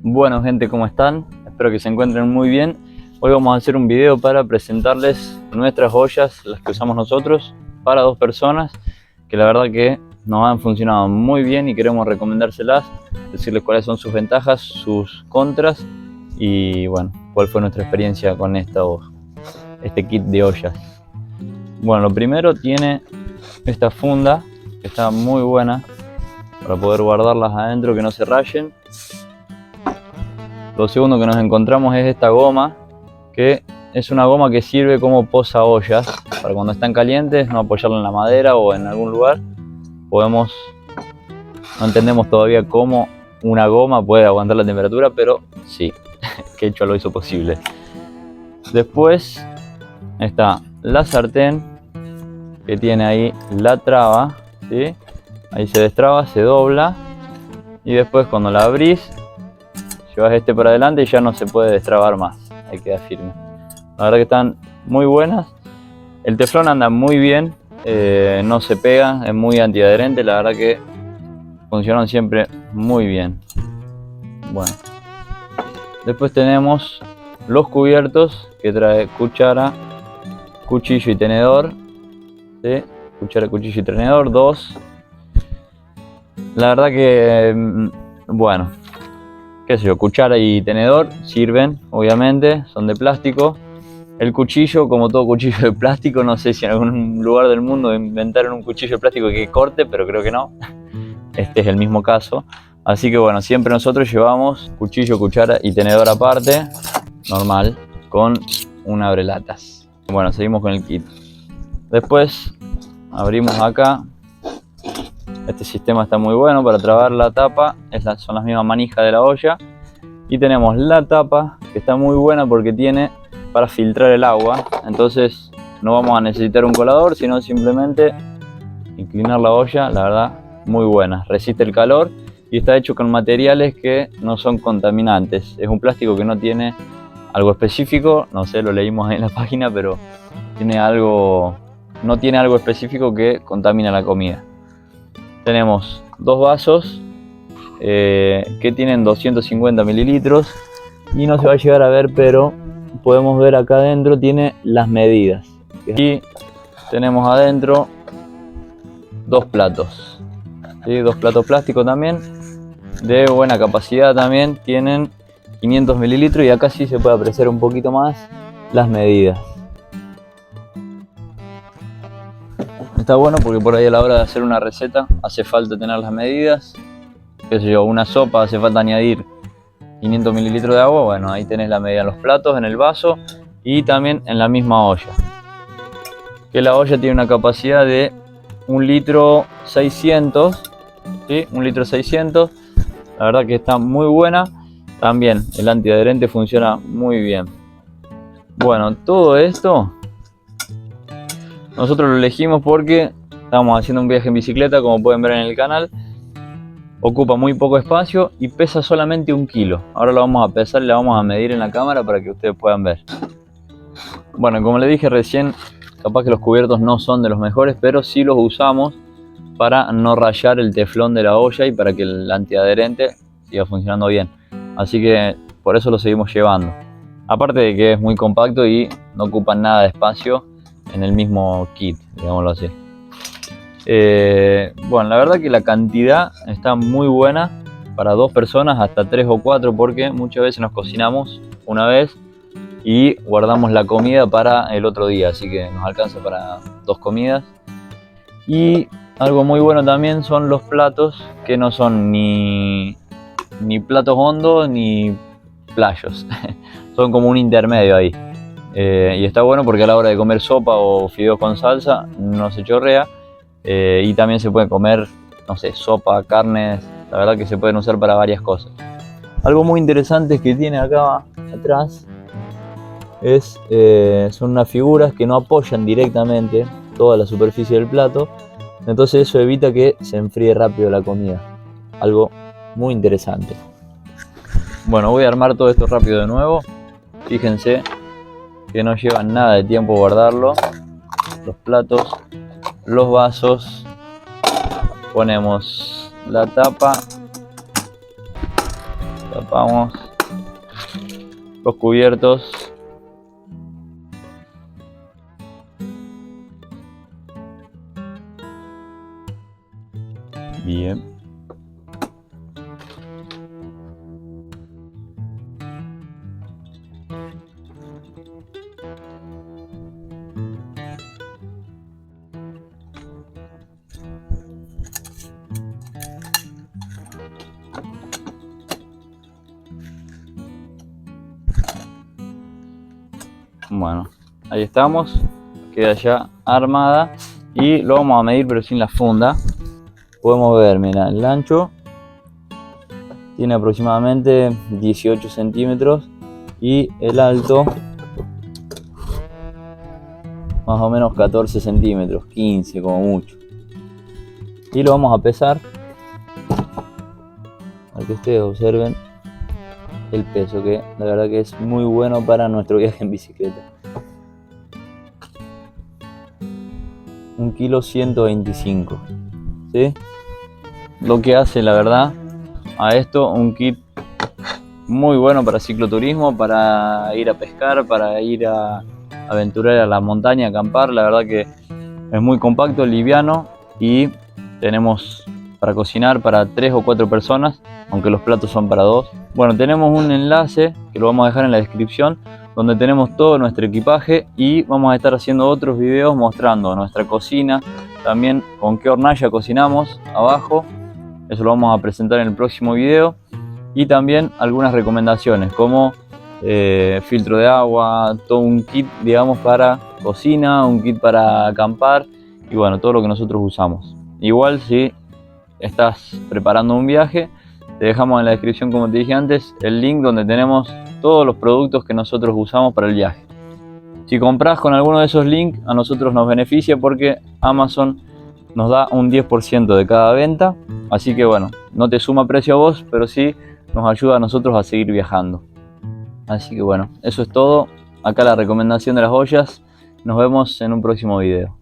Bueno gente, ¿cómo están? Espero que se encuentren muy bien. Hoy vamos a hacer un video para presentarles nuestras ollas, las que usamos nosotros, para dos personas, que la verdad que nos han funcionado muy bien y queremos recomendárselas, decirles cuáles son sus ventajas, sus contras y bueno, cuál fue nuestra experiencia con este kit de ollas. Bueno, lo primero tiene esta funda, que está muy buena, para poder guardarlas adentro que no se rayen. Lo segundo que nos encontramos es esta goma, que es una goma que sirve como posa ollas, para cuando están calientes no apoyarla en la madera o en algún lugar. No entendemos todavía cómo una goma puede aguantar la temperatura, pero sí, Quechua lo hizo posible. Después está la sartén, que tiene ahí la traba, ¿sí? Ahí se destraba, se dobla y después cuando la abrís llevas para adelante y ya no se puede destrabar más, ahí queda firme. La verdad que están muy buenas, el teflón anda muy bien, no se pega, es muy antiadherente, la verdad que funcionan siempre muy bien. Bueno, después tenemos los cubiertos, que trae cuchara, cuchillo y tenedor, ¿sí? Cuchara, cuchillo y tenedor, dos. La verdad que, bueno, qué sé yo, cuchara y tenedor sirven, obviamente, son de plástico. El cuchillo, como todo cuchillo de plástico, no sé si en algún lugar del mundo inventaron un cuchillo de plástico que corte, pero creo que no. Este es el mismo caso. Así que bueno, siempre nosotros llevamos cuchillo, cuchara y tenedor aparte, normal, con un abrelatas. Bueno, seguimos con el kit. Después abrimos acá. Este sistema está muy bueno para trabar la tapa, son las mismas manijas de la olla. Y tenemos la tapa, que está muy buena porque tiene para filtrar el agua. Entonces no vamos a necesitar un colador, sino simplemente inclinar la olla. La verdad, muy buena, resiste el calor y está hecho con materiales que no son contaminantes. Es un plástico que no tiene algo específico, no sé, lo leímos en la página, pero no tiene algo específico que contamina la comida. Tenemos dos vasos que tienen 250 mililitros y no se va a llegar a ver, pero podemos ver acá adentro tiene las medidas. Y tenemos adentro dos platos, ¿sí? Dos platos plásticos también, de buena capacidad también, tienen 500 mililitros y acá sí se puede apreciar un poquito más las medidas. Está bueno porque por ahí a la hora de hacer una receta hace falta tener las medidas. Qué sé yo, una sopa hace falta añadir 500 mililitros de agua, bueno, ahí tenés la medida en los platos, en el vaso y también en la misma olla. Que la olla tiene una capacidad de 1 litro 600, ¿sí? 1 litro 600, la verdad que está muy buena. También el antiadherente funciona muy bien. Bueno, todo esto nosotros lo elegimos porque estamos haciendo un viaje en bicicleta, como pueden ver en el canal. Ocupa muy poco espacio y pesa solamente 1 kilo. Ahora lo vamos a pesar y lo vamos a medir en la cámara para que ustedes puedan ver. Bueno, como les dije recién, capaz que los cubiertos no son de los mejores, pero sí los usamos para no rayar el teflón de la olla y para que el antiadherente siga funcionando bien. Así que por eso lo seguimos llevando. Aparte de que es muy compacto y no ocupa nada de espacio en el mismo kit, digámoslo así. Bueno, la verdad que la cantidad está muy buena para dos personas, hasta 3 o 4, porque muchas veces nos cocinamos una vez y guardamos la comida para el otro día, así que nos alcanza para 2 comidas. Y algo muy bueno también son los platos, que no son ni platos hondos ni playos, son como un intermedio ahí. Y está bueno porque a la hora de comer sopa o fideos con salsa no se chorrea. Y también se puede comer, no sé, sopa, carnes, la verdad que se pueden usar para varias cosas. Algo muy interesante que tiene acá atrás son unas figuras que no apoyan directamente toda la superficie del plato, entonces eso evita que se enfríe rápido la comida. Algo muy interesante. Bueno, voy a armar todo esto rápido de nuevo. Fíjense que no lleva nada de tiempo guardarlo. Los platos, los vasos, ponemos la tapa Tapamos los cubiertos. Bien. Bueno, ahí estamos, queda ya armada y lo vamos a medir pero sin la funda. Podemos ver, mira, el ancho tiene aproximadamente 18 centímetros y el alto más o menos 14 centímetros, 15 como mucho. Y lo vamos a pesar para que ustedes observen el peso, que la verdad que es muy bueno para nuestro viaje en bicicleta. 1,125 kg, ¿sí? Lo que hace, la verdad, a esto un kit muy bueno para cicloturismo, para ir a pescar, para ir a aventurar a la montaña, acampar. La verdad que es muy compacto, liviano y tenemos para cocinar para 3 o 4 personas, aunque los platos son para 2. Bueno, tenemos un enlace que lo vamos a dejar en la descripción, donde tenemos todo nuestro equipaje y vamos a estar haciendo otros videos mostrando nuestra cocina, también con qué hornalla cocinamos abajo. Eso lo vamos a presentar en el próximo video. Y también algunas recomendaciones como filtro de agua, todo un kit, digamos, para cocina, un kit para acampar y bueno, todo lo que nosotros usamos. Igual si estás preparando un viaje, te dejamos en la descripción, como te dije antes, el link donde tenemos todos los productos que nosotros usamos para el viaje. Si compras con alguno de esos links, a nosotros nos beneficia porque Amazon nos da un 10% de cada venta. Así que bueno, no te suma precio a vos, pero sí nos ayuda a nosotros a seguir viajando. Así que bueno, eso es todo. Acá la recomendación de las ollas. Nos vemos en un próximo video.